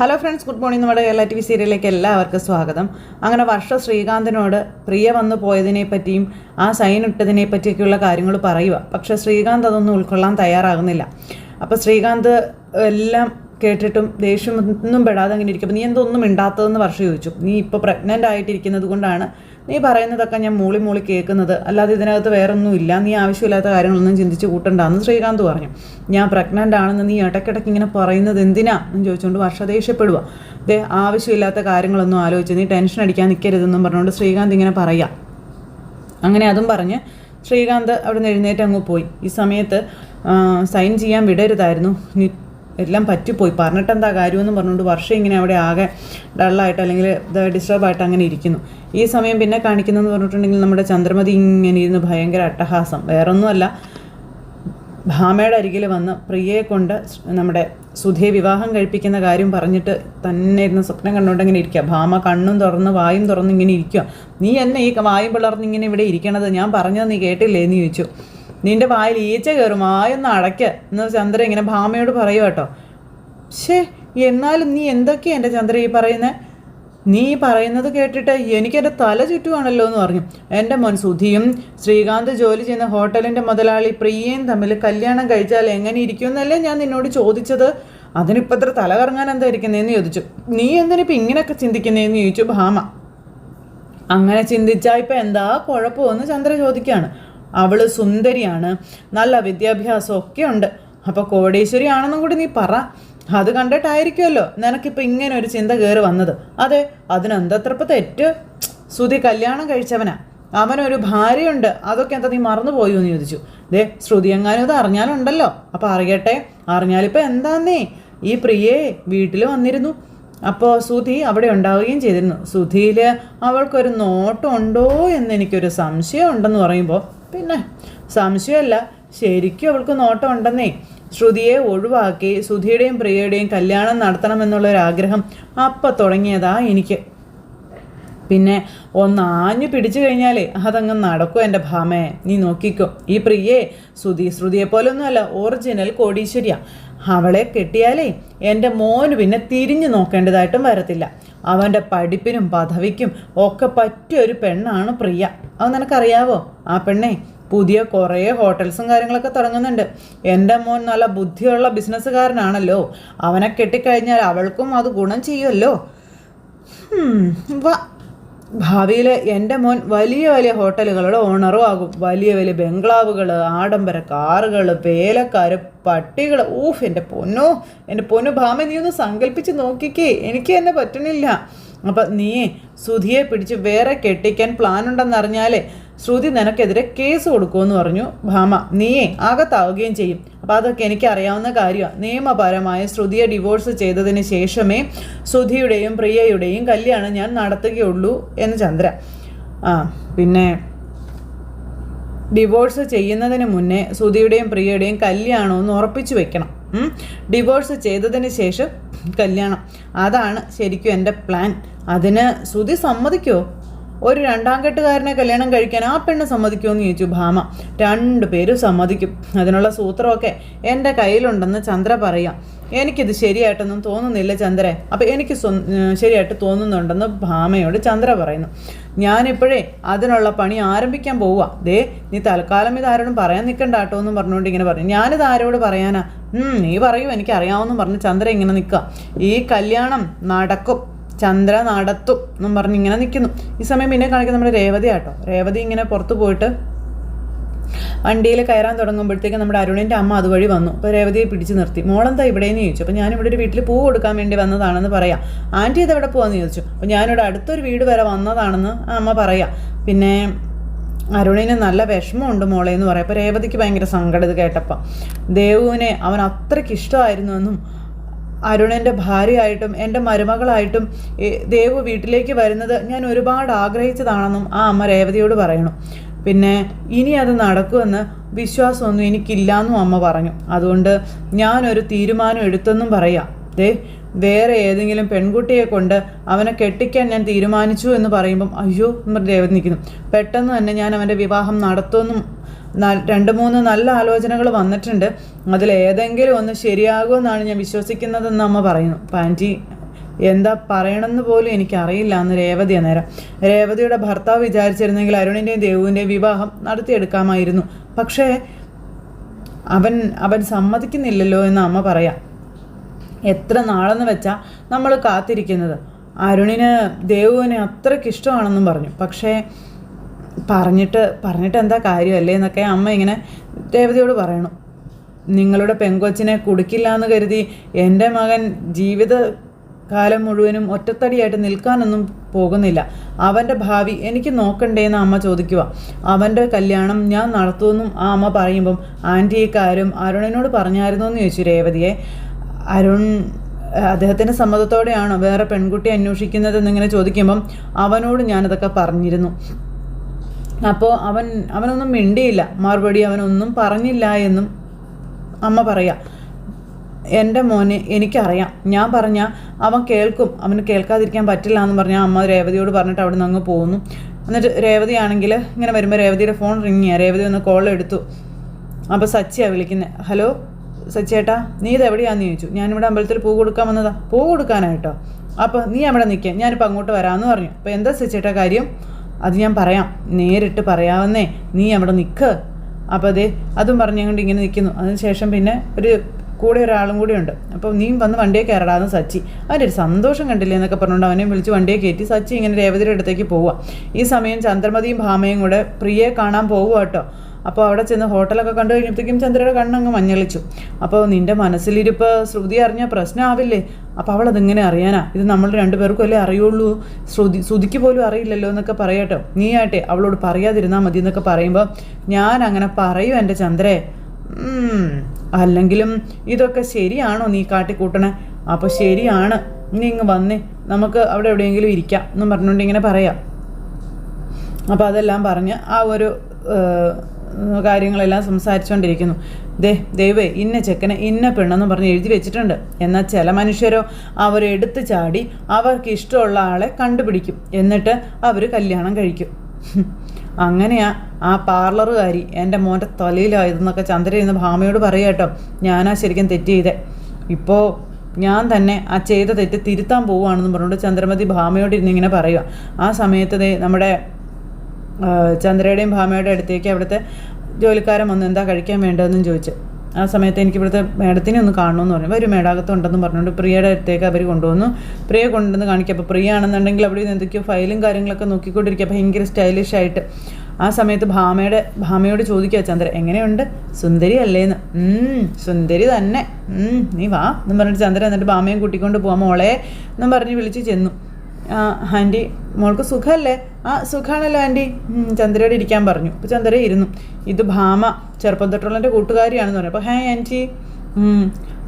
Hello friends, good morning. നമ്മുടെ Kerala TV സീരിയലിലേക്ക് എല്ലാവർക്കും സ്വാഗതം. അങ്ങനെ വർഷ ശ്രീകാന്തിനോട് പ്രിയ വന്നു പോയതിനെ പറ്റിയും ആ സൈൻ ഇട്ടതിനെ പറ്റിയൊക്കെയുള്ള കാര്യങ്ങൾ പറയുക. പക്ഷേ ശ്രീകാന്ത് അതൊന്നും ഉൾക്കൊള്ളാൻ തയ്യാറാകുന്നില്ല. അപ്പോൾ ശ്രീകാന്ത് എല്ലാം കേട്ടിട്ടും ദേഷ്യമൊന്നും പെടാതെ അങ്ങനെ ഇരിക്കും. നീ എന്തൊന്നും മിണ്ടാത്തതെന്ന് വർഷ ചോദിച്ചു. നീ ഇപ്പോൾ പ്രഗ്നൻ്റ് ആയിട്ടിരിക്കുന്നത് കൊണ്ടാണ് നീ പറയുന്നതൊക്കെ ഞാൻ മൂളി മൂളി കേൾക്കുന്നത്, അല്ലാതെ ഇതിനകത്ത് വേറൊന്നുമില്ല. നീ ആവശ്യമില്ലാത്ത കാര്യങ്ങളൊന്നും ചിന്തിച്ച് കൂട്ടണ്ടെന്ന് ശ്രീകാന്ത് പറഞ്ഞു. ഞാൻ പ്രഗ്നൻ്റ് ആണെന്ന് നീ ഇടയ്ക്കിടയ്ക്ക് ഇങ്ങനെ പറയുന്നത് എന്തിനാ എന്ന് ചോദിച്ചുകൊണ്ട് വർഷ ദേഷ്യപ്പെടുക. ആവശ്യമില്ലാത്ത കാര്യങ്ങളൊന്നും ആലോചിച്ച് നീ ടെൻഷൻ അടിക്കാൻ നിൽക്കരുതെന്നും പറഞ്ഞുകൊണ്ട് ശ്രീകാന്ത് ഇങ്ങനെ പറയുക. അങ്ങനെ അതും പറഞ്ഞ് ശ്രീകാന്ത് അവിടെ നിന്ന് എഴുന്നേറ്റ് അങ്ങ് പോയി. ഈ സമയത്ത് സൈൻ ചെയ്യാൻ വിടരുതായിരുന്നു, നീ എല്ലാം പറ്റിപ്പോയി, പറഞ്ഞിട്ട് എന്താ കാര്യമെന്ന് പറഞ്ഞുകൊണ്ട് വർഷം ഇങ്ങനെ അവിടെ ആകെ ഡള്ളായിട്ട് അല്ലെങ്കിൽ ഡിസ്റ്റർബായിട്ട് അങ്ങനെ ഇരിക്കുന്നു. ഈ സമയം പിന്നെ കാണിക്കുന്നതെന്ന് പറഞ്ഞിട്ടുണ്ടെങ്കിൽ നമ്മുടെ ചന്ദ്രമതി ഇങ്ങനെ ഇരുന്ന് ഭയങ്കര അട്ടഹാസം. വേറൊന്നുമല്ല, ഭാമയുടെ അരികിൽ വന്ന് പ്രിയയെ കൊണ്ട് നമ്മുടെ സുധയെ വിവാഹം കഴിപ്പിക്കുന്ന കാര്യം പറഞ്ഞിട്ട് തന്നെ ഇരുന്ന് സ്വപ്നം കണ്ടുകൊണ്ടിങ്ങനെ ഇരിക്കുക. ഭാമ കണ്ണും തുറന്ന് വായും തുറന്ന് ഇങ്ങനെ ഇരിക്കുക. നീ എന്നെ ഈ വായും പിളർന്ന് ഇങ്ങനെ ഇവിടെ ഇരിക്കണത് ഞാൻ പറഞ്ഞത് നീ കേട്ടില്ലേ എന്ന് ചോദിച്ചു. നിൻ്റെ വായിൽ ഈച്ച കയറും, വായൊന്ന് അടയ്ക്ക് എന്ന് ചന്ദ്ര ഇങ്ങനെ ഭാമയോട് പറയുക കേട്ടോ. എന്നാലും നീ എന്തൊക്കെയാ എൻ്റെ ചന്ദ്ര ഈ പറയുന്നത്? നീ പറയുന്നത് കേട്ടിട്ട് എനിക്കെൻ്റെ തല ചുറ്റുവാണല്ലോ എന്ന് പറഞ്ഞു. എൻ്റെ മോൻ സുധിയും ശ്രീകാന്ത് ജോലി ചെയ്യുന്ന ഹോട്ടലിൻ്റെ മുതലാളി പ്രിയയും തമ്മിൽ കല്യാണം കഴിച്ചാൽ എങ്ങനെ ഇരിക്കുമെന്നല്ലേ ഞാൻ നിന്നോട് ചോദിച്ചത്. അതിനിപ്പോൾ ഇത്ര തല കറങ്ങാൻ എന്താ ഇരിക്കുന്നതെന്ന് ചോദിച്ചു. നീ എന്തിനിപ്പോൾ ഇങ്ങനെയൊക്കെ ചിന്തിക്കുന്നതെന്ന് ചോദിച്ചു ഭാമ. അങ്ങനെ ചിന്തിച്ചാൽ ഇപ്പം എന്താ കുഴപ്പമെന്ന് ചന്ദ്ര ചോദിക്കുകയാണ്. അവൾ സുന്ദരിയാണ്, നല്ല വിദ്യാഭ്യാസം ഒക്കെ ഉണ്ട്, അപ്പോൾ കോടീശ്വരി ആണെന്നും കൂടി നീ പറ. അത് കണ്ടിട്ടായിരിക്കുമല്ലോ നിനക്കിപ്പോൾ ഇങ്ങനെ ഒരു ചിന്ത കയറി വന്നത്. അതെ, അതിനെന്തത്രപ്പോൾ തെറ്റ്? ശ്രുതി കല്യാണം കഴിച്ചവനാ, അവനൊരു ഭാര്യയുണ്ട്, അതൊക്കെ എന്താ നീ മറന്നുപോയോ എന്ന് ചോദിച്ചു. ശ്രുതി എങ്ങാനും ഇത് അറിഞ്ഞാലുണ്ടല്ലോ. അപ്പോൾ അറിയട്ടെ, അറിഞ്ഞാലിപ്പോൾ എന്താന്നേ, ഈ പ്രിയേ വീട്ടിൽ വന്നിരുന്നു, അപ്പോൾ സുധി അവിടെ ഉണ്ടാവുകയും ചെയ്തിരുന്നു. സുധിയിൽ അവൾക്കൊരു നോട്ടം ഉണ്ടോ എന്നെനിക്കൊരു സംശയം ഉണ്ടെന്ന് പറയുമ്പോൾ, പിന്നെ സംശയമല്ല, ശരിക്കും അവൾക്ക് നോട്ടം ഉണ്ടെന്നേ. ശ്രുതിയെ ഒഴിവാക്കി സുധിയുടെയും പ്രിയയുടെയും കല്യാണം നടത്തണമെന്നുള്ളൊരാഗ്രഹം അപ്പം തുടങ്ങിയതാ എനിക്ക്. പിന്നെ ഒന്ന് ആഞ്ഞു പിടിച്ചു കഴിഞ്ഞാലേ അതങ്ങ് നടക്കും എൻ്റെ ഭാമേ, നീ നോക്കിക്കോ. ഈ പ്രിയേ ശ്രുതിയെ പോലൊന്നുമല്ല, ഒറിജിനൽ കോടീശ്വരിയാ. അവളെ കെട്ടിയാലേ എൻ്റെ മോന് പിന്നെ തിരിഞ്ഞു നോക്കേണ്ടതായിട്ടും വരത്തില്ല. അവൻ്റെ പഠിപ്പിനും പദവിക്കും ഒക്കെ പറ്റിയൊരു പെണ്ണാണ് പ്രിയ. അത് നിനക്കറിയാവോ? ആ പെണ്ണേ പുതിയ കുറേ ഹോട്ടൽസും കാര്യങ്ങളൊക്കെ തുടങ്ങുന്നുണ്ട്. എൻ്റെ മോൻ നല്ല ബുദ്ധിയുള്ള ബിസിനസ്സുകാരനാണല്ലോ, അവനെ കെട്ടിക്കഴിഞ്ഞാൽ അവൾക്കും അത് ഗുണം ചെയ്യുമല്ലോ. ഭാവിയിൽ എൻ്റെ മോൻ വലിയ വലിയ ഹോട്ടലുകളുടെ ഓണറും ആകും. വലിയ വലിയ ബംഗ്ലാവുകൾ, ആഡംബര കാറുകൾ, വേലക്കാർ, പട്ടികൾ. എൻ്റെ പൊന്നു ഭാമ, നീ ഒന്ന് സങ്കല്പിച്ച് നോക്കിക്കേ, എനിക്ക് തന്നെ പറ്റണില്ല. അപ്പം നീ ശ്രുതിയെ പിടിച്ച് വേറെ കെട്ടിക്കാൻ പ്ലാൻ ഉണ്ടെന്നറിഞ്ഞാലേ ശ്രുതി നിനക്കെതിരെ കേസ് കൊടുക്കുമെന്ന് പറഞ്ഞു ഭാമ. നീയേ ആകത്താവുകയും ചെയ്യും. അപ്പോൾ അതൊക്കെ എനിക്കറിയാവുന്ന കാര്യമാണ്. നിയമപരമായ ശ്രുതിയെ ഡിവോഴ്സ് ചെയ്തതിന് ശേഷമേ ശ്രുതിയുടെയും പ്രിയയുടെയും കല്യാണം ഞാൻ നടത്തുകയുള്ളൂ എന്ന് ചന്ദ്ര. പിന്നെ ഡിവോഴ്സ് ചെയ്യുന്നതിന് മുന്നേ ശ്രുതിയുടെയും പ്രിയയുടെയും കല്യാണം ഒന്ന് ഉറപ്പിച്ചു വെക്കണം. ഡിവോഴ്സ് ചെയ്തതിന് ശേഷം കല്യാണം, അതാണ് ശരിക്കും എൻ്റെ പ്ലാൻ. അതിന് ശ്രുതി സമ്മതിക്കുമോ? ഒരു രണ്ടാം കെട്ടുകാരനെ കല്യാണം കഴിക്കാൻ ആ പെണ്ണ് സമ്മതിക്കുമോ എന്ന് ചോദിച്ചു ഭാമ. രണ്ടുപേരും സമ്മതിക്കും, അതിനുള്ള സൂത്രമൊക്കെ എൻ്റെ കയ്യിലുണ്ടെന്ന് ചന്ദ്ര പറയാം. എനിക്കിത് ശരിയായിട്ടൊന്നും തോന്നുന്നില്ല ചന്ദ്രേ. അപ്പം എനിക്ക് ശരിയായിട്ട് തോന്നുന്നുണ്ടെന്ന് ഭാമയോട് ചന്ദ്ര പറയുന്നു. ഞാനിപ്പോഴേ അതിനുള്ള പണി ആരംഭിക്കാൻ പോവുക. നീ തൽക്കാലം ഇതാരോടും പറയാൻ നിൽക്കണ്ട കേട്ടോ എന്നും പറഞ്ഞുകൊണ്ട് ഇങ്ങനെ പറഞ്ഞു. ഞാനിത് ആരോട് പറയാനാ? നീ പറയൂ, എനിക്കറിയാമെന്നും പറഞ്ഞ് ചന്ദ്ര ഇങ്ങനെ നിൽക്കുക. ഈ കല്യാണം നടക്കും, ചന്ദ്ര നടത്തും എന്നും പറഞ്ഞ് ഇങ്ങനെ നിൽക്കുന്നു. ഈ സമയം പിന്നെ കാണിക്കുന്നത് നമ്മുടെ രേവതി ആട്ടോ. രേവതി ഇങ്ങനെ പുറത്ത് പോയിട്ട് വണ്ടിയിൽ കയറാൻ തുടങ്ങുമ്പോഴത്തേക്കും നമ്മുടെ അരുണിൻ്റെ അമ്മ അതുവഴി വന്നു. അപ്പോൾ രേവതിയെ പിടിച്ച് നിർത്തി. മോളെന്താ ഇവിടെയെന്ന് ചോദിച്ചു. അപ്പോൾ ഞാനിവിടെ ഒരു വീട്ടിൽ പൂ കൊടുക്കാൻ വേണ്ടി വന്നതാണെന്ന് പറയാം. ആൻറ്റി ഇതെവിടെ പോകാമെന്ന് ചോദിച്ചു. അപ്പോൾ ഞാനിവിടെ അടുത്തൊരു വീട് വരെ വന്നതാണെന്ന് അമ്മ പറയാം. പിന്നെ അരുണിന് നല്ല വിഷമമുണ്ട് മോളെ എന്ന് പറയാം. അപ്പോൾ രേവതിക്ക് ഭയങ്കര സങ്കടം ഇത് കേട്ടപ്പോൾ. ദേവുവിനെ അവൻ അത്രയ്ക്ക് ഇഷ്ടമായിരുന്നുവെന്നും അരുണിൻ്റെ ഭാര്യയായിട്ടും എൻ്റെ മരുമകളായിട്ടും ദേവു വീട്ടിലേക്ക് വരുന്നത് ഞാൻ ഒരുപാട് ആഗ്രഹിച്ചതാണെന്നും ആ അമ്മ രേവതിയോട് പറയണം. പിന്നെ ഇനി അത് നടക്കുമെന്ന് വിശ്വാസമൊന്നും എനിക്കില്ലയെന്നും അമ്മ പറഞ്ഞു. അതുകൊണ്ട് ഞാനൊരു തീരുമാനം എടുത്തെന്നും പറയാം. വേറെ ഏതെങ്കിലും പെൺകുട്ടിയെ കൊണ്ട് അവനെ കെട്ടിക്കാൻ ഞാൻ തീരുമാനിച്ചു എന്ന് പറയുമ്പം അയ്യോ എന്ന് രേവതി നിൽക്കുന്നു. പെട്ടെന്ന് തന്നെ ഞാൻ അവൻ്റെ വിവാഹം നടത്തുമെന്നും 2-3 നല്ല ആലോചനകൾ വന്നിട്ടുണ്ട്, അതിലേതെങ്കിലും ഒന്ന് ശരിയാകുമെന്നാണ് ഞാൻ വിശ്വസിക്കുന്നതെന്ന് അമ്മ പറയുന്നു. ആൻറ്റി എന്താ പറയണമെന്ന് പോലും എനിക്കറിയില്ല എന്ന് രേവതി അന്നേരം. രേവതിയുടെ ഭർത്താവ് വിചാരിച്ചിരുന്നെങ്കിൽ അരുണിൻ്റെയും ദേവുവിൻ്റെയും വിവാഹം നടത്തിയെടുക്കാമായിരുന്നു. പക്ഷേ അവൻ സമ്മതിക്കുന്നില്ലല്ലോ എന്ന് അമ്മ പറയാം. എത്ര നാളെന്ന് വെച്ചാൽ നമ്മൾ കാത്തിരിക്കുന്നത്. അരുണിന് ദേവുവിനെ അത്രയ്ക്ക് ഇഷ്ടമാണെന്നും പറഞ്ഞു. പക്ഷേ പറഞ്ഞിട്ട് എന്താ കാര്യമല്ലേ എന്നൊക്കെ അമ്മ ഇങ്ങനെ രേവതിയോട് പറയണം. നിങ്ങളുടെ പെങ്കൊച്ചിനെ കുടിക്കില്ല എന്ന് കരുതി എൻ്റെ മകൻ ജീവിതകാലം മുഴുവനും ഒറ്റത്തടിയായിട്ട് നിൽക്കാനൊന്നും പോകുന്നില്ല. അവൻ്റെ ഭാവി എനിക്ക് നോക്കണ്ടേന്ന് അമ്മ ചോദിക്കുക. അവൻ്റെ കല്യാണം ഞാൻ നടത്തുമെന്നും ആ അമ്മ പറയുമ്പം ആൻറ്റി ഈ കാര്യം അരുണിനോട് പറഞ്ഞായിരുന്നു എന്ന് ചോദിച്ചു രേവതിയെ. അരുൺ അദ്ദേഹത്തിൻ്റെ സമ്മതത്തോടെയാണോ വേറെ പെൺകുട്ടി അന്വേഷിക്കുന്നത് എന്നിങ്ങനെ ചോദിക്കുമ്പം അവനോട് ഞാനതൊക്കെ പറഞ്ഞിരുന്നു. അപ്പോൾ അവനൊന്നും മിണ്ടിയില്ല, മറുപടി അവനൊന്നും പറഞ്ഞില്ല എന്നും അമ്മ പറയാം. എൻ്റെ മോനെ എനിക്കറിയാം, ഞാൻ പറഞ്ഞാൽ അവൻ കേൾക്കും, അവന് കേൾക്കാതിരിക്കാൻ പറ്റില്ല എന്ന് പറഞ്ഞാൽ അമ്മ രേവതിയോട് പറഞ്ഞിട്ട് അവിടെ നിന്ന് അങ്ങ് പോകുന്നു. എന്നിട്ട് രേവതി ആണെങ്കിൽ ഇങ്ങനെ വരുമ്പോൾ രേവതിയുടെ ഫോൺ റിങ് ചെയ്യുക. രേവതി ഒന്ന് കോൾ എടുത്തു. അപ്പോൾ സച്ചിയാണ് വിളിക്കുന്നത്. ഹലോ സച്ചിയേട്ടാ, നീ ഇതെവിടെയാണെന്ന് ചോദിച്ചു. ഞാനിവിടെ അമ്പലത്തിൽ പൂ കൊടുക്കാൻ വന്നതാ. പൂ കൊടുക്കാനായിട്ടോ? അപ്പോൾ നീ അവിടെ നിൽക്കുക, ഞാനിപ്പോൾ അങ്ങോട്ട് വരാമെന്ന് പറഞ്ഞു. അപ്പോൾ എന്താ സച്ചിയേട്ടാ കാര്യം? അത് ഞാൻ പറയാം, നേരിട്ട് പറയാവുന്നേ, നീ അവിടെ നിൽക്ക്. അപ്പോൾ അതും പറഞ്ഞുകൊണ്ട് ഇങ്ങനെ നിൽക്കുന്നു. അതിനുശേഷം പിന്നെ കൂടെ ഒരാളും കൂടി ഉണ്ട്. അപ്പോൾ നീ വന്ന് വണ്ടിയെ കയറടാന്ന് സച്ചി. അവൻ്റെ ഒരു സന്തോഷം കണ്ടില്ലേ എന്നൊക്കെ പറഞ്ഞുകൊണ്ട് അവനെ വിളിച്ച് വണ്ടിയെ കയറ്റി സച്ചി ഇങ്ങനെ രേവതിയുടെ അടുത്തേക്ക് പോവുക. ഈ സമയം ചന്ദ്രമതിയും ഭാമയും കൂടെ പ്രിയയെ കാണാൻ പോവുക കേട്ടോ. അപ്പോൾ അവിടെ ചെന്ന് ഹോട്ടലൊക്കെ കണ്ടു കഴിഞ്ഞപ്പോഴത്തേക്കും ചന്ദ്രയുടെ കണ്ണങ്ങ് മഞ്ഞളിച്ചു. അപ്പോൾ നിൻ്റെ മനസ്സിലിരിപ്പ് ശ്രുതി അറിഞ്ഞാൽ പ്രശ്നമാവില്ലേ? അപ്പോൾ അവളതിങ്ങനെ അറിയാനാ? ഇത് നമ്മൾ രണ്ടുപേർക്കും അല്ലേ അറിയുള്ളൂ, ശ്രുതിക്ക് പോലും അറിയില്ലല്ലോ എന്നൊക്കെ പറയട്ടോ. നീ ആട്ടെ അവളോട് പറയാതിരുന്നാൽ മതി എന്നൊക്കെ പറയുമ്പോൾ ഞാൻ അങ്ങനെ പറയും എൻ്റെ ചന്ദ്രേ. അല്ലെങ്കിലും ഇതൊക്കെ ശരിയാണോ നീ കാട്ടിക്കൂട്ടണേ? അപ്പോൾ ശരിയാണ്, നീ ഇങ്ങ് വന്നേ, നമുക്ക് അവിടെ എവിടെയെങ്കിലും ഇരിക്കാം എന്നും പറഞ്ഞുകൊണ്ട് ഇങ്ങനെ പറയാം. അപ്പോൾ അതെല്ലാം പറഞ്ഞ് ആ ഒരു കാര്യങ്ങളെല്ലാം സംസാരിച്ചുകൊണ്ടിരിക്കുന്നു. ദൈവേ ഇന്ന ചെക്കനെ ഇന്ന പെണ്ണെന്ന് പറഞ്ഞ് എഴുതി വെച്ചിട്ടുണ്ട്. എന്നാൽ ചില മനുഷ്യരോ അവരെടുത്ത് ചാടി അവർക്ക് ഇഷ്ടമുള്ള ആളെ കണ്ടുപിടിക്കും, എന്നിട്ട് അവർ കല്യാണം കഴിക്കും. അങ്ങനെയാ ആ പാർലറുകാരി എൻ്റെ മോൻ്റെ തലയിലായതെന്നൊക്കെ ചന്ദ്ര ഇന്ന് ഭാമയോട് പറയാം കേട്ടോ. ഞാനാ ശരിക്കും തെറ്റ് ചെയ്തേ. ഇപ്പോൾ ഞാൻ തന്നെ ആ ചെയ്ത തെറ്റ് തിരുത്താൻ പോവുകയാണെന്ന് പറഞ്ഞുകൊണ്ട് ചന്ദ്രമതി ഭാമയോട് ഇരുന്നിങ്ങനെ പറയുക. ആ സമയത്ത് നമ്മുടെ ചന്ദ്രയുടെയും ഭാമയുടെ അടുത്തേക്ക് അവിടുത്തെ ജോലിക്കാരൻ വന്ന് എന്താ കഴിക്കാൻ വേണ്ടതെന്നും ചോദിച്ചു. ആ സമയത്ത് എനിക്ക് ഇവിടുത്തെ മേഡത്തിനെ ഒന്ന് കാണണമെന്ന് പറഞ്ഞു. വരും മേഡാകത്തുണ്ടെന്ന് പറഞ്ഞുകൊണ്ട് പ്രിയയുടെ അടുത്തേക്ക് അവർ കൊണ്ടുവന്നു. പ്രിയ കൊണ്ടുവന്ന് കാണിക്കുക. അപ്പോൾ പ്രിയ ആണെന്നുണ്ടെങ്കിൽ അവിടെ നിന്ന് എന്തൊക്കെയോ ഫയലും കാര്യങ്ങളൊക്കെ നോക്കിക്കൊണ്ടിരിക്കുക, ഭയങ്കര സ്റ്റൈലിഷായിട്ട്. ആ സമയത്ത് ഭാമയോട് ചോദിക്കുക ചന്ദ്ര, എങ്ങനെയുണ്ട്, സുന്ദരി അല്ലേന്ന്? സുന്ദരി തന്നെ, നീ വാ എന്നും പറഞ്ഞിട്ട് ചന്ദ്ര എന്നിട്ട് ഭാമയും കൂട്ടിക്കൊണ്ട് പോവാം. മോളെ എന്നും പറഞ്ഞ് വിളിച്ച് ചെന്നു. ആൻറ്റി മോൾക്ക് സുഖമല്ലേ? ആ സുഖമാണല്ലോ ആൻറ്റി. ചന്ദ്രയോട് ഇരിക്കാൻ പറഞ്ഞു. അപ്പോൾ ചന്ദ്ര ഇരുന്നു. ഇത് ഭാമ, ചെറുപ്പം തൊട്ടുള്ള എൻ്റെ കൂട്ടുകാരിയാണെന്ന് പറഞ്ഞു. അപ്പോൾ ഹായ് ആൻറ്റി.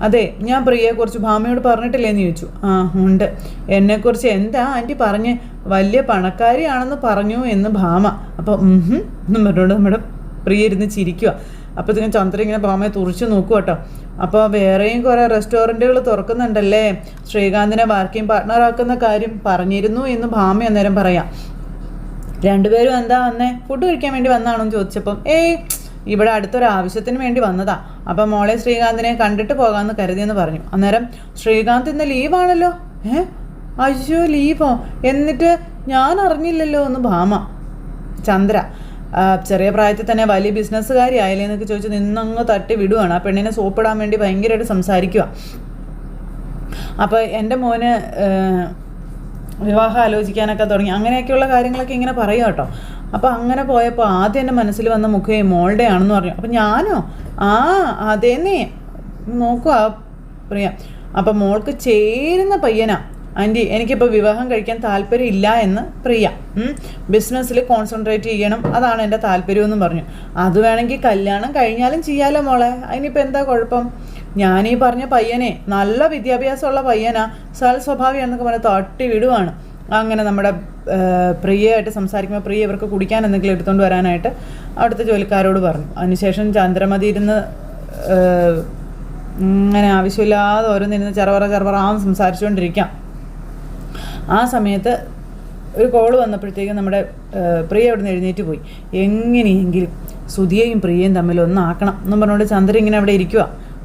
അതെ, ഞാൻ പ്രിയയെക്കുറിച്ച് ഭാമയോട് പറഞ്ഞിട്ടില്ലേന്ന് ചോദിച്ചു. ആ ഉണ്ട്. എന്നെക്കുറിച്ച് എന്താ ആൻറ്റി പറഞ്ഞ്? വലിയ പണക്കാരിയാണെന്ന് പറഞ്ഞു എന്ന് ഭാമ. അപ്പോൾ എന്നും പറഞ്ഞുകൊണ്ട് നമ്മുടെ പ്രിയ ഇരുന്ന് ചിരിക്കുക. അപ്പോഴത്തേക്കും ചന്ദ്ര ഇങ്ങനെ ഭാമയെ തുറിച്ച് നോക്കുക കേട്ടോ. അപ്പോൾ വേറെയും കുറേ റെസ്റ്റോറൻറ്റുകൾ തുറക്കുന്നുണ്ടല്ലേ, ശ്രീകാന്തിനെ വർക്കിംഗ് പാർട്ട്ണറാക്കുന്ന കാര്യം പറഞ്ഞിരുന്നു എന്ന് ഭാമ അന്നേരം പറയാം. രണ്ടുപേരും എന്താ വന്നേ, ഫുഡ് കഴിക്കാൻ വേണ്ടി വന്നാണോ എന്ന് ചോദിച്ചപ്പം ഇവിടെ അടുത്തൊരാവശ്യത്തിന് വേണ്ടി വന്നതാ. അപ്പം മോളെ ശ്രീകാന്തിനെ കണ്ടിട്ട് പോകാമെന്ന് കരുതിയെന്ന് പറഞ്ഞു. അന്നേരം ശ്രീകാന്ത് ഇന്ന് ലീവാണല്ലോ. അയ്യോ ലീവോ? എന്നിട്ട് ഞാൻ അറിഞ്ഞില്ലല്ലോ എന്ന് ഭാമ. ചന്ദ്ര ചെറിയ പ്രായത്തിൽ തന്നെ വലിയ ബിസിനസ്സുകാരി ആയില്ലേ എന്നൊക്കെ ചോദിച്ച് നിന്നങ്ങ് തട്ടി വിടുവാണ്. ആ പെണ്ണിനെ സോപ്പിടാൻ വേണ്ടി ഭയങ്കരമായിട്ട് സംസാരിക്കുക. അപ്പോൾ എൻ്റെ മോന് വിവാഹം ആലോചിക്കാനൊക്കെ തുടങ്ങി, അങ്ങനെയൊക്കെയുള്ള കാര്യങ്ങളൊക്കെ ഇങ്ങനെ പറയുക കേട്ടോ. അപ്പോൾ അങ്ങനെ പോയപ്പോൾ ആദ്യം എൻ്റെ മനസ്സിൽ വന്ന മുഖേ മോളുടെ ആണെന്ന് പറഞ്ഞു. അപ്പം ഞാനോ? അതേന്നേ നോക്കുക പ്രിയ. അപ്പം മോൾക്ക് ചേരുന്ന പയ്യനാ ആൻറ്റി, എനിക്കിപ്പോൾ വിവാഹം കഴിക്കാൻ താല്പര്യമില്ല എന്ന് പ്രിയ. ബിസിനസ്സിൽ കോൺസെൻട്രേറ്റ് ചെയ്യണം, അതാണ് എൻ്റെ താല്പര്യമെന്നും പറഞ്ഞു. അത് വേണമെങ്കിൽ കല്യാണം കഴിഞ്ഞാലും ചെയ്യാലോ മോളെ, അതിനിപ്പോൾ എന്താ കുഴപ്പം? ഞാനീ പറഞ്ഞ പയ്യനെ നല്ല വിദ്യാഭ്യാസമുള്ള പയ്യനാ, സൽ സ്വഭാവിയാണെന്നൊക്കെ പറഞ്ഞ് തട്ടി വിടുവാണ്. അങ്ങനെ നമ്മുടെ പ്രിയയായിട്ട് സംസാരിക്കുമ്പോൾ പ്രിയ ഇവർക്ക് കുടിക്കാൻ എന്തെങ്കിലും എടുത്തുകൊണ്ട് വരാനായിട്ട് അവിടുത്തെ ജോലിക്കാരോട് പറഞ്ഞു. അതിനുശേഷം ചന്ദ്രമതി ഇരുന്ന് ഇങ്ങനെ ആവശ്യമില്ലാതെ ഓരോന്നിരുന്ന് ചെറവറാന്ന് സംസാരിച്ചുകൊണ്ടിരിക്കാം. ആ സമയത്ത് ഒരു കോള് വന്നപ്പോഴത്തേക്കും നമ്മുടെ പ്രിയ അവിടെ നിന്ന് എഴുന്നേറ്റ് പോയി. എങ്ങനെയെങ്കിലും സുധിയെയും പ്രിയയും തമ്മിൽ ഒന്നാക്കണം എന്നും പറഞ്ഞുകൊണ്ട് ചന്ദ്ര ഇങ്ങനെ അവിടെ ഇരിക്കുക.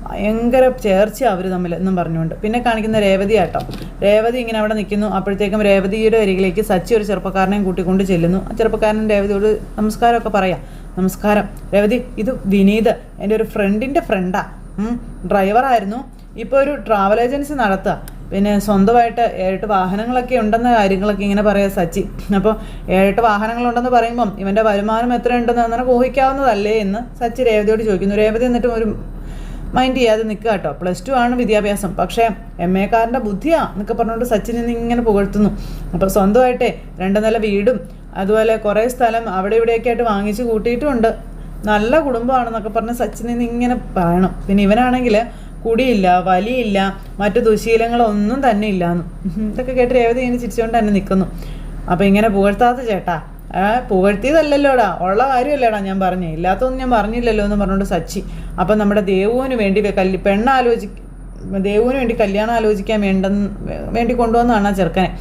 ഭയങ്കര ചേർച്ച അവർ തമ്മിൽ എന്നും പറഞ്ഞുകൊണ്ട്. പിന്നെ കാണിക്കുന്ന രേവതി ആട്ടോ. രേവതി ഇങ്ങനെ അവിടെ നിൽക്കുന്നു. അപ്പോഴത്തേക്കും രേവതിയുടെ അരികിലേക്ക് സച്ചി ഒരു ചെറുപ്പക്കാരനെയും കൂട്ടിക്കൊണ്ട് ചെല്ലുന്നു. ആ ചെറുപ്പക്കാരൻ രേവതിയോട് നമസ്കാരമൊക്കെ പറയാം. നമസ്കാരം രേവതി, ഇത് വിനീത്, എൻ്റെ ഒരു ഫ്രണ്ടിൻ്റെ ഫ്രണ്ടാ, ഡ്രൈവറായിരുന്നു, ഇപ്പോൾ ഒരു ട്രാവൽ ഏജൻസി നടത്തുക, പിന്നെ സ്വന്തമായിട്ട് 7 വാഹനങ്ങളൊക്കെ ഉണ്ടെന്ന കാര്യങ്ങളൊക്കെ ഇങ്ങനെ പറയാം സച്ചി. അപ്പോൾ 7 വാഹനങ്ങളുണ്ടെന്ന് പറയുമ്പം ഇവൻ്റെ വരുമാനം എത്ര ഉണ്ടെന്ന് അങ്ങനെ ഊഹിക്കാവുന്നതല്ലേ എന്ന് സച്ചി രേവതിയോട് ചോദിക്കുന്നു. രേവതി എന്നിട്ടും ഒരു മൈൻഡ് ചെയ്യാതെ നിൽക്കുക കേട്ടോ. +2 ആണ് വിദ്യാഭ്യാസം, പക്ഷേ MA കാരൻ്റെ ബുദ്ധിയാ എന്നൊക്കെ പറഞ്ഞുകൊണ്ട് സച്ചിനെ ഇങ്ങനെ പുകഴ്ത്തുന്നു. അപ്പോൾ സ്വന്തമായിട്ടേ 2 നില വീടും അതുപോലെ കുറേ സ്ഥലം അവിടെ ഇവിടെയൊക്കെ ആയിട്ട് വാങ്ങിച്ച് കൂട്ടിയിട്ടുമുണ്ട്, നല്ല കുടുംബമാണെന്നൊക്കെ പറഞ്ഞ് സച്ചിനെ ഇങ്ങനെ പറയണം. പിന്നെ ഇവനാണെങ്കിൽ കുടിയില്ല, വലിയില്ല, മറ്റു ദുശീലങ്ങളൊന്നും തന്നെ ഇല്ലാന്ന്. ഇതൊക്കെ കേട്ട് രേവതി ഇങ്ങനെ ചിരിച്ചുകൊണ്ട് തന്നെ നിൽക്കുന്നു. അപ്പോൾ ഇങ്ങനെ പുകഴ്ത്താത്ത ചേട്ടാ, പുകഴ്ത്തിയതല്ലല്ലോടാ, ഉള്ള കാര്യമല്ലേടാ ഞാൻ പറഞ്ഞേ, ഇല്ലാത്തൊന്നും ഞാൻ പറഞ്ഞില്ലല്ലോ എന്ന് പറഞ്ഞുകൊണ്ട് സച്ചി. അപ്പം നമ്മുടെ ദേവുവിന് വേണ്ടി ദേവുവിന് വേണ്ടി കല്യാണം ആലോചിക്കാൻ വേണ്ടി കൊണ്ടുവന്നതാണ് ആ ചെറുക്കനെ.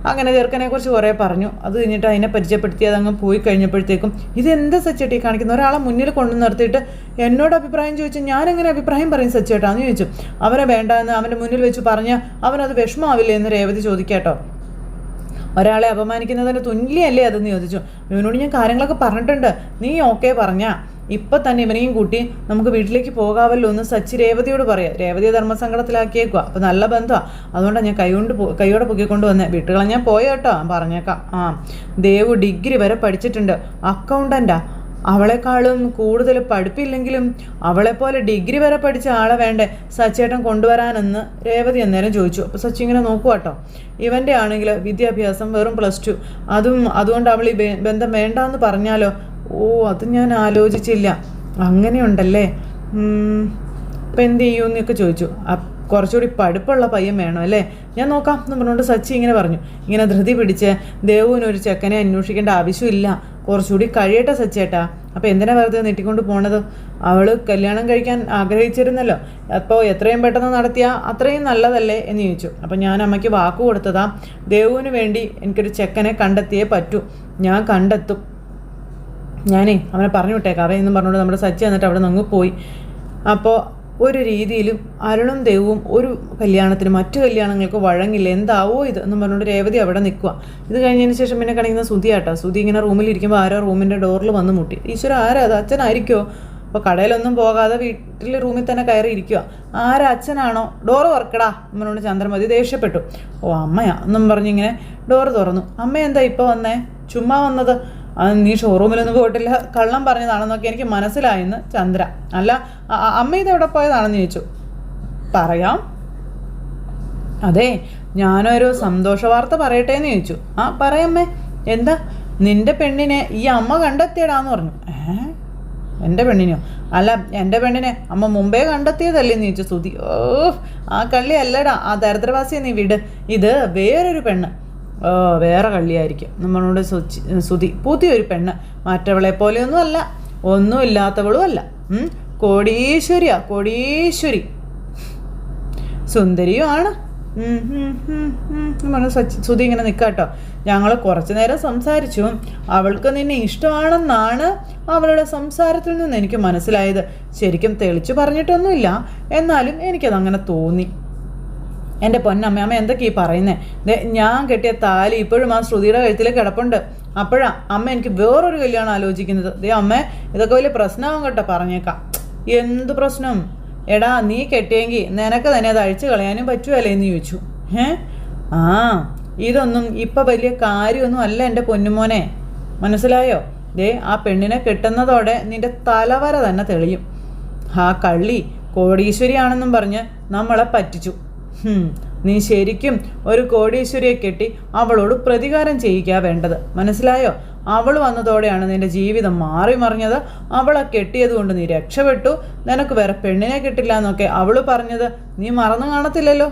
അങ്ങനെ ചെറുക്കനെക്കുറിച്ച് കുറേ പറഞ്ഞു. അത് കഴിഞ്ഞിട്ട് അതിനെ പരിചയപ്പെടുത്തി അതങ്ങ് പോയി കഴിഞ്ഞപ്പോഴത്തേക്കും ഇതെന്താ സച്ചേട്ടി കാണിക്കുന്ന, ഒരാളെ മുന്നിൽ കൊണ്ടു നിർത്തിയിട്ട് എന്നോട് അഭിപ്രായം ചോദിച്ചു, ഞാനെങ്ങനെ അഭിപ്രായം പറയും സച്ചേട്ടാന്ന് ചോദിച്ചു. അവനെ വേണ്ടാന്ന് അവൻ്റെ മുന്നിൽ വെച്ച് പറഞ്ഞാൽ അവനത് വിഷമമാവില്ലേ എന്ന് രേവതി ചോദിക്കാട്ടോ. ഒരാളെ അപമാനിക്കുന്നതിന് തുല്യമല്ലേ അതെന്ന് ചോദിച്ചു. ഇവനോട് ഞാൻ കാര്യങ്ങളൊക്കെ പറഞ്ഞിട്ടുണ്ട്, നീ ഓക്കെ പറഞ്ഞാ ഇപ്പം തന്നെ ഇവനെയും കൂട്ടി നമുക്ക് വീട്ടിലേക്ക് പോകാമല്ലോ എന്ന് സച്ചി രേവതിയോട് പറയാം. രേവതിയെ ധർമ്മസങ്കടത്തിലാക്കിയേക്കുക. അപ്പോൾ നല്ല ബന്ധമാണ്, അതുകൊണ്ടാണ് ഞാൻ കൈയോടെ പൊക്കിക്കൊണ്ട് വന്നേ. വീട്ടുകളെ ഞാൻ പോയേട്ടോ, പറഞ്ഞേക്കാം. ദേവു ഡിഗ്രി വരെ പഠിച്ചിട്ടുണ്ട്, അക്കൗണ്ടൻ്റാ. അവളെക്കാളും കൂടുതൽ പഠിപ്പില്ലെങ്കിലും അവളെപ്പോലെ ഡിഗ്രി വരെ പഠിച്ച ആളെ വേണ്ടേ സച്ചേട്ടൻ കൊണ്ടുവരാനെന്ന് രേവതി അന്നേരം ചോദിച്ചു. അപ്പോൾ സച്ചി ഇങ്ങനെ നോക്കുക കേട്ടോ. ഇവൻ്റെ ആണെങ്കിൽ വിദ്യാഭ്യാസം വെറും +2, അതുകൊണ്ട് അവൾ ഈ ബന്ധം വേണ്ടാന്ന് പറഞ്ഞാലോ? ഓ, അത് ഞാൻ ആലോചിച്ചില്ല, അങ്ങനെയുണ്ടല്ലേ, ഇപ്പം എന്ത് ചെയ്യുമെന്നൊക്കെ ചോദിച്ചു. കുറച്ചുകൂടി പഠിപ്പുള്ള പയ്യൻ വേണം അല്ലേ, ഞാൻ നോക്കാം എന്ന് പറഞ്ഞുകൊണ്ട് സച്ചി ഇങ്ങനെ പറഞ്ഞു. ഇങ്ങനെ ധൃതി പിടിച്ച് ദേവുവിനൊരു ചെക്കനെ അന്വേഷിക്കേണ്ട ആവശ്യമില്ല, കുറച്ചുകൂടി കഴിയട്ടെ സച്ചേട്ടാ. അപ്പോൾ എന്തിനാ വെറുതെ നീട്ടിക്കൊണ്ട് പോണത്? അവൾ കല്യാണം കഴിക്കാൻ ആഗ്രഹിച്ചിരുന്നല്ലോ, അപ്പോൾ എത്രയും പെട്ടെന്ന് നടത്തിയാൽ അത്രയും നല്ലതല്ലേ എന്ന് ചോദിച്ചു. അപ്പോൾ ഞാൻ അമ്മയ്ക്ക് വാക്ക് കൊടുത്തതാ, ദേവുവിന് വേണ്ടി എനിക്കൊരു ചെക്കനെ കണ്ടെത്തിയേ പറ്റൂ, ഞാൻ കണ്ടെത്തും, ഞാനേ അവനെ പറഞ്ഞു വിട്ടേക്കാവേ എന്നും പറഞ്ഞുകൊണ്ട് നമ്മുടെ സച്ചി എന്നിട്ട് അവിടെ നിന്ന് പോയി. അപ്പോൾ ഒരു രീതിയിലും അരുണും ദേവും ഒരു കല്യാണത്തിന് മറ്റു കല്യാണങ്ങൾക്ക് വഴങ്ങില്ല, എന്താവോ ഇത് എന്നും പറഞ്ഞുകൊണ്ട് രേവതി അവിടെ നിൽക്കുക. ഇത് കഴിഞ്ഞതിന് ശേഷം പിന്നെ കാണിക്കുന്ന സുധിയാട്ടോ. സുധി ഇങ്ങനെ റൂമിലിരിക്കുമ്പോൾ ആരോ റൂമിൻ്റെ ഡോറിൽ വന്ന് മുട്ടി. ഈശ്വര, ആരാ അത്? അച്ഛനായിരിക്കുമോ? അപ്പോൾ കടയിലൊന്നും പോകാതെ വീട്ടിൽ റൂമിൽ തന്നെ കയറി ഇരിക്കുക. ആരാ? അച്ഛനാണോ? ഡോറ് തുറക്കടാ എന്ന് പറഞ്ഞുകൊണ്ട് ചന്ദ്രമതി ദേഷ്യപ്പെട്ടു. ഓ, അമ്മയാ എന്നും പറഞ്ഞിങ്ങനെ ഡോറ് തുറന്നു. അമ്മ എന്താ ഇപ്പോൾ വന്നേ? ചുമ്മാ വന്നത്? നീ ഷോറൂമിലൊന്നും പോയിട്ടില്ല, കള്ളം പറഞ്ഞതാണെന്നൊക്കെ എനിക്ക് മനസ്സിലായെന്ന് ചന്ദ്ര. അല്ല, അമ്മ ഇതെവിടെ പോയതാണെന്ന് ചോദിച്ചു. പറയാം, അതെ, ഞാനൊരു സന്തോഷ വാർത്ത പറയട്ടെ എന്ന് ചോദിച്ചു. പറയമ്മേ, എന്താ? നിന്റെ പെണ്ണിനെ ഈ അമ്മ കണ്ടെത്തിയടാന്ന് പറഞ്ഞു. എൻ്റെ പെണ്ണിനെയോ? അല്ല, എൻ്റെ പെണ്ണിനെ അമ്മ മുമ്പേ കണ്ടെത്തിയതല്ലേന്ന് ചോദിച്ചു സുധി. ഓ, ആ കള്ളി അല്ലടാ, ആ ദരിദ്രവാസിയെ നീ വിട്, ഇത് വേറൊരു പെണ്ണ്. വേറെ കള്ളിയായിരിക്കും നമ്മളോട് സുധി. പുതിയൊരു പെണ്ണ്, മറ്റവളെ പോലെയൊന്നും അല്ല, ഒന്നും ഇല്ലാത്തവളും അല്ല, കോടീശ്വരിയാ, കോടീശ്വരി, സുന്ദരിയുമാണ്. സുധി ഇങ്ങനെ നിൽക്കാട്ടോ. ഞങ്ങൾ കുറച്ചു നേരം സംസാരിച്ചു, അവൾക്ക് നിന്നെ ഇഷ്ടമാണെന്നാണ് അവളുടെ സംസാരത്തിൽ നിന്ന് എനിക്ക് മനസ്സിലായത്. ശരിക്കും തെളിച്ചു പറഞ്ഞിട്ടൊന്നുമില്ല, എന്നാലും എനിക്കതങ്ങനെ തോന്നി. എൻ്റെ പൊന്നമ്മ, അമ്മ എന്തൊക്കെയാ പറയുന്നത്? ഞാൻ കെട്ടിയ താലി ഇപ്പോഴും ആ ശ്രുതിയുടെ കഴുത്തിൽ കിടപ്പുണ്ട്. അപ്പോഴാണ് അമ്മ എനിക്ക് വേറൊരു കല്യാണം ആലോചിക്കുന്നത്. അമ്മ, ഇതൊക്കെ വലിയ പ്രശ്നമാകും കേട്ടോ, പറഞ്ഞേക്കാം. എന്ത് പ്രശ്നം? എടാ, നീ കെട്ടിയെങ്കിൽ നിനക്ക് തന്നെ അത് അഴിച്ചു കളയാനും പറ്റുമല്ലേ എന്ന് ചോദിച്ചു. ഇതൊന്നും ഇപ്പം വലിയ കാര്യമൊന്നും അല്ല എൻ്റെ പൊന്നുമോനെ, മനസ്സിലായോ? ആ പെണ്ണിനെ കെട്ടുന്നതോടെ നിന്റെ തലവര തന്നെ തെളിയും. ആ കള്ളി കോടീശ്വരിയാണെന്നും പറഞ്ഞ് നമ്മളെ പറ്റിച്ചു. നീ ശരിക്കും ഒരു കോടീശ്വരിയെ കെട്ടി അവളോട് പ്രതികാരം ചെയ്യിക്കുക വേണ്ടത്, മനസ്സിലായോ? അവൾ വന്നതോടെയാണ് നിന്റെ ജീവിതം മാറി മറിഞ്ഞത്. അവളെ കെട്ടിയത് കൊണ്ട് നീ രക്ഷപ്പെട്ടു, നിനക്ക് വേറെ പെണ്ണിനെ കിട്ടില്ല എന്നൊക്കെ അവൾ പറഞ്ഞത് നീ മറന്നു കാണത്തില്ലല്ലോ.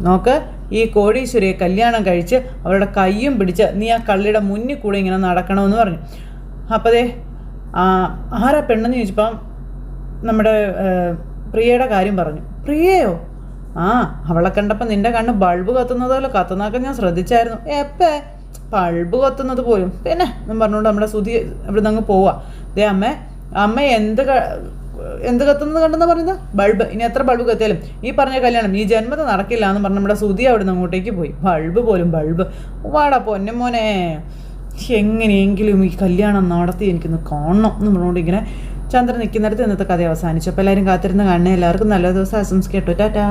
നോക്ക്, ഈ കോടീശ്വരിയെ കല്യാണം കഴിച്ച് അവളുടെ കയ്യും പിടിച്ച് നീ ആ കള്ളിയുടെ മുന്നിൽ കൂടെ ഇങ്ങനെ നടക്കണമെന്ന് പറഞ്ഞു. അപ്പതേ ആരാ പെണ്ണെന്ന് ചോദിച്ചപ്പം നമ്മുടെ പ്രിയയുടെ കാര്യം പറഞ്ഞു. പ്രിയയോ? അവളെ കണ്ടപ്പോൾ നിന്റെ കണ്ണ് ബൾബ് കത്തുന്നതല്ലോ കത്തുന്നതൊക്കെ ഞാൻ ശ്രദ്ധിച്ചായിരുന്നു. ബൾബ് കത്തുന്നത് പോലും പിന്നെ എന്നും പറഞ്ഞുകൊണ്ട് നമ്മുടെ സുധി ഇവിടെ നിന്ന് അങ്ങ് പോവാ. അമ്മ എന്ത് എന്ത് കത്തുന്നത് കണ്ടെന്ന് പറയുന്നത്? ബൾബ്. ഇനി എത്ര ബൾബ് കത്തിയാലും ഈ പറഞ്ഞ കല്യാണം ഈ ജന്മത്തെ നടക്കില്ല എന്ന് പറഞ്ഞ് നമ്മുടെ സുധി അവിടെ നിന്ന് അങ്ങോട്ടേക്ക് പോയി. ബൾബ് പോലും ബൾബ്. വാടാ പൊന്നമോനെ, എങ്ങനെയെങ്കിലും ഈ കല്യാണം നടത്തി എനിക്കൊന്ന് കാണണം എന്ന് പറഞ്ഞുകൊണ്ട് ഇങ്ങനെ ചന്ദ്രൻ നിൽക്കുന്നിടത്ത് ഇന്നത്തെ കഥ അവസാനിച്ചു. അപ്പോൾ എല്ലാവരും കാത്തിരുന്ന് കാണണേ. എല്ലാവർക്കും നല്ല ദിവസം ആശംസിക്കട്ടോ. ടാറ്റാ.